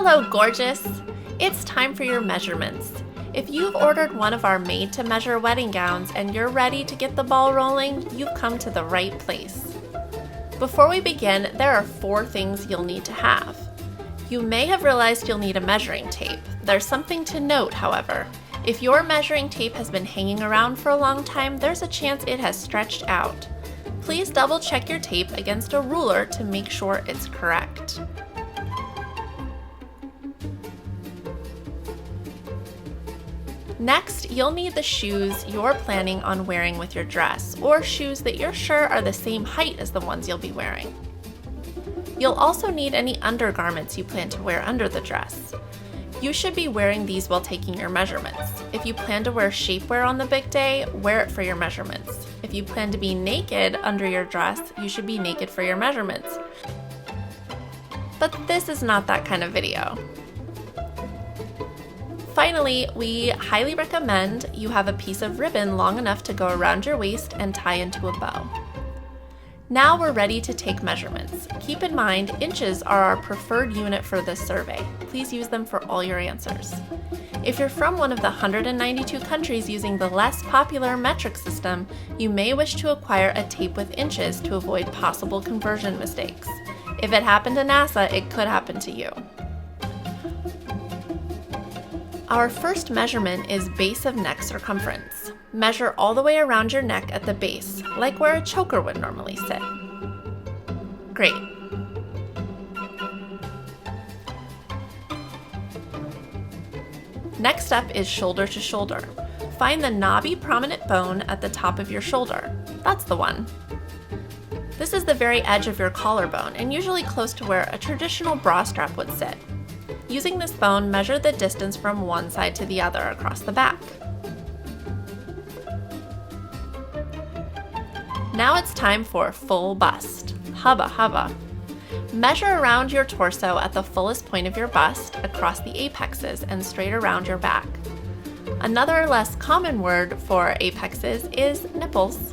Hello, gorgeous! It's time for your measurements. If you've ordered one of our made-to-measure wedding gowns and you're ready to get the ball rolling, you've come to the right place. Before we begin, there are 4 things you'll need to have. You may have realized you'll need a measuring tape. There's something to note, however. If your measuring tape has been hanging around for a long time, there's a chance it has stretched out. Please double check your tape against a ruler to make sure it's correct. Next, you'll need the shoes you're planning on wearing with your dress, or shoes that you're sure are the same height as the ones you'll be wearing. You'll also need any undergarments you plan to wear under the dress. You should be wearing these while taking your measurements. If you plan to wear shapewear on the big day, wear it for your measurements. If you plan to be naked under your dress, you should be naked for your measurements. But this is not that kind of video. Finally, we highly recommend you have a piece of ribbon long enough to go around your waist and tie into a bow. Now we're ready to take measurements. Keep in mind, inches are our preferred unit for this survey. Please use them for all your answers. If you're from one of the 192 countries using the less popular metric system, you may wish to acquire a tape with inches to avoid possible conversion mistakes. If it happened to NASA, it could happen to you. Our first measurement is base of neck circumference. Measure all the way around your neck at the base, like where a choker would normally sit. Great. Next up is shoulder to shoulder. Find the knobby prominent bone at the top of your shoulder. That's the one. This is the very edge of your collarbone and usually close to where a traditional bra strap would sit. Using this bone, measure the distance from one side to the other across the back. Now it's time for full bust. Hubba hubba. Measure around your torso at the fullest point of your bust, across the apexes, and straight around your back. Another less common word for apexes is nipples.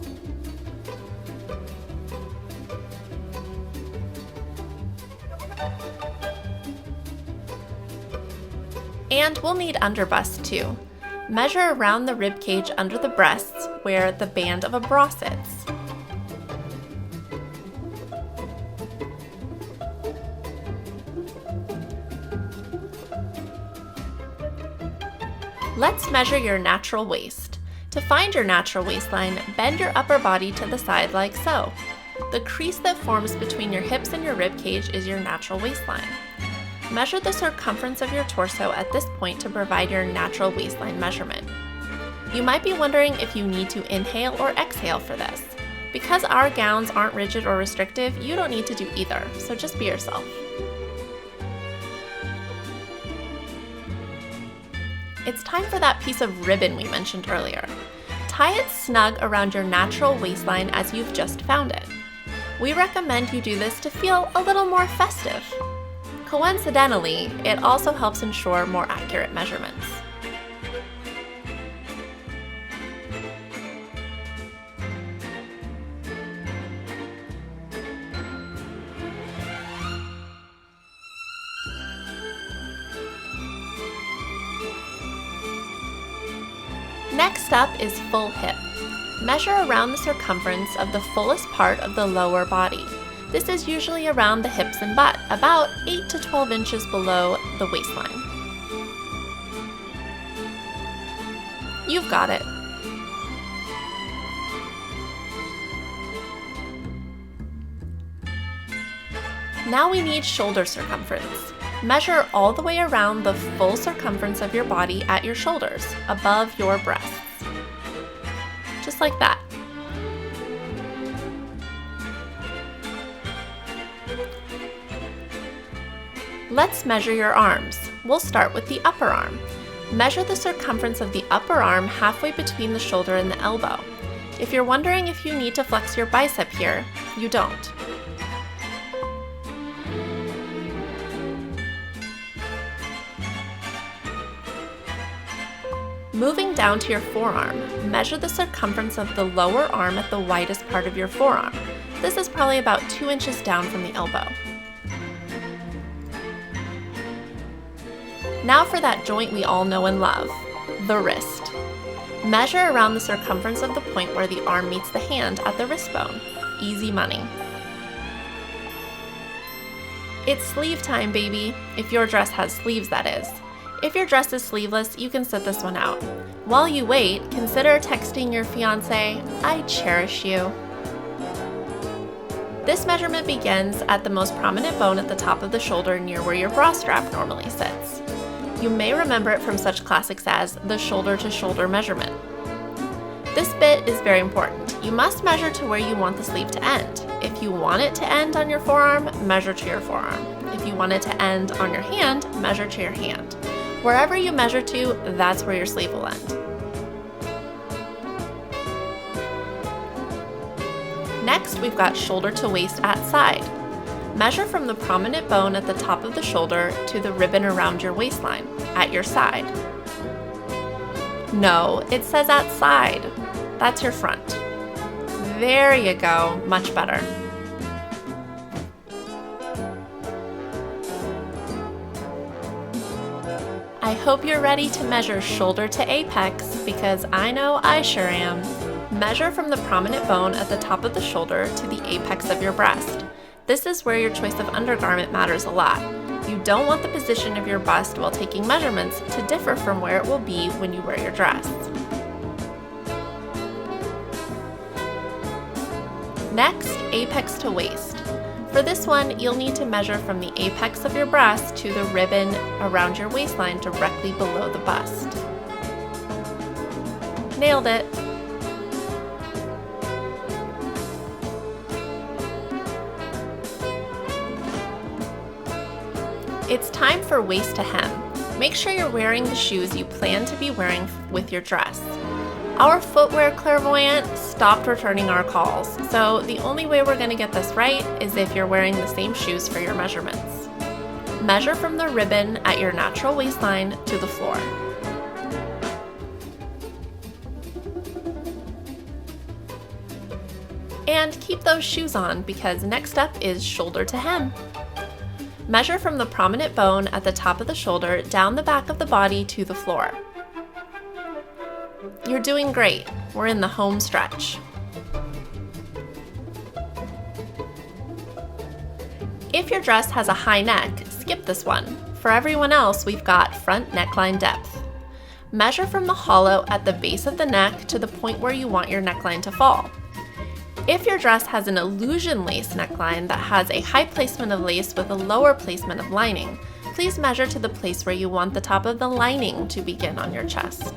And we'll need underbust too. Measure around the rib cage under the breasts where the band of a bra sits. Let's measure your natural waist. To find your natural waistline, bend your upper body to the side like so. The crease that forms between your hips and your rib cage is your natural waistline. Measure the circumference of your torso at this point to provide your natural waistline measurement. You might be wondering if you need to inhale or exhale for this. Because our gowns aren't rigid or restrictive, you don't need to do either, so just be yourself. It's time for that piece of ribbon we mentioned earlier. Tie it snug around your natural waistline as you've just found it. We recommend you do this to feel a little more festive. Coincidentally, it also helps ensure more accurate measurements. Next up is full hip. Measure around the circumference of the fullest part of the lower body. This is usually around the hips and butt, about 8 to 12 inches below the waistline. You've got it. Now we need shoulder circumference. Measure all the way around the full circumference of your body at your shoulders, above your breasts. Just like that. Let's measure your arms. We'll start with the upper arm. Measure the circumference of the upper arm halfway between the shoulder and the elbow. If you're wondering if you need to flex your bicep here, you don't. Moving down to your forearm, measure the circumference of the lower arm at the widest part of your forearm. This is probably about 2 inches down from the elbow. Now for that joint we all know and love, the wrist. Measure around the circumference of the point where the arm meets the hand at the wrist bone. Easy money. It's sleeve time, baby. If your dress has sleeves, that is. If your dress is sleeveless, you can sit this one out. While you wait, consider texting your fiancé, "I cherish you." This measurement begins at the most prominent bone at the top of the shoulder near where your bra strap normally sits. You may remember it from such classics as the shoulder-to-shoulder measurement. This bit is very important. You must measure to where you want the sleeve to end. If you want it to end on your forearm, measure to your forearm. If you want it to end on your hand, measure to your hand. Wherever you measure to, that's where your sleeve will end. Next, we've got shoulder to waist at side. Measure from the prominent bone at the top of the shoulder to the ribbon around your waistline, at your side. No, it says at side. That's your front. There you go, much better. I hope you're ready to measure shoulder to apex, because I know I sure am. Measure from the prominent bone at the top of the shoulder to the apex of your breast. This is where your choice of undergarment matters a lot. You don't want the position of your bust while taking measurements to differ from where it will be when you wear your dress. Next, apex to waist. For this one, you'll need to measure from the apex of your breast to the ribbon around your waistline directly below the bust. Nailed it! It's time for waist to hem. Make sure you're wearing the shoes you plan to be wearing with your dress. Our footwear clairvoyant stopped returning our calls, so the only way we're going to get this right is if you're wearing the same shoes for your measurements. Measure from the ribbon at your natural waistline to the floor. And keep those shoes on, because next up is shoulder to hem. Measure from the prominent bone at the top of the shoulder down the back of the body to the floor. You're doing great. We're in the home stretch. If your dress has a high neck, skip this one. For everyone else, we've got front neckline depth. Measure from the hollow at the base of the neck to the point where you want your neckline to fall. If your dress has an illusion lace neckline that has a high placement of lace with a lower placement of lining, please measure to the place where you want the top of the lining to begin on your chest.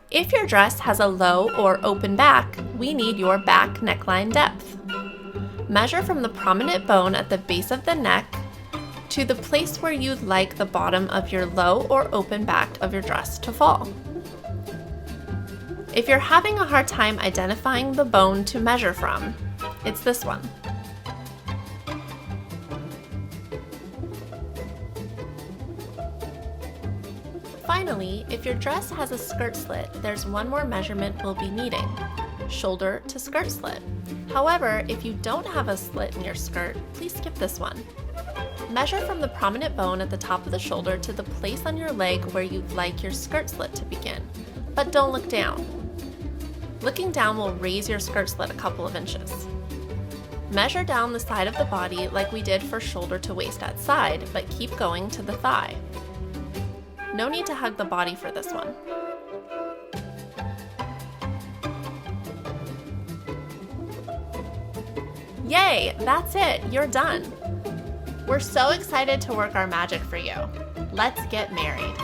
If your dress has a low or open back, we need your back neckline depth. Measure from the prominent bone at the base of the neck to the place where you'd like the bottom of your low or open back of your dress to fall. If you're having a hard time identifying the bone to measure from, it's this one. Finally, if your dress has a skirt slit, there's one more measurement we'll be needing: shoulder to skirt slit. However, if you don't have a slit in your skirt, please skip this one. Measure from the prominent bone at the top of the shoulder to the place on your leg where you'd like your skirt slit to begin, but don't look down. Looking down will raise your skirt slit a couple of inches. Measure down the side of the body like we did for shoulder to waist at side, but keep going to the thigh. No need to hug the body for this one. Yay, that's it, you're done. We're so excited to work our magic for you. Let's get married.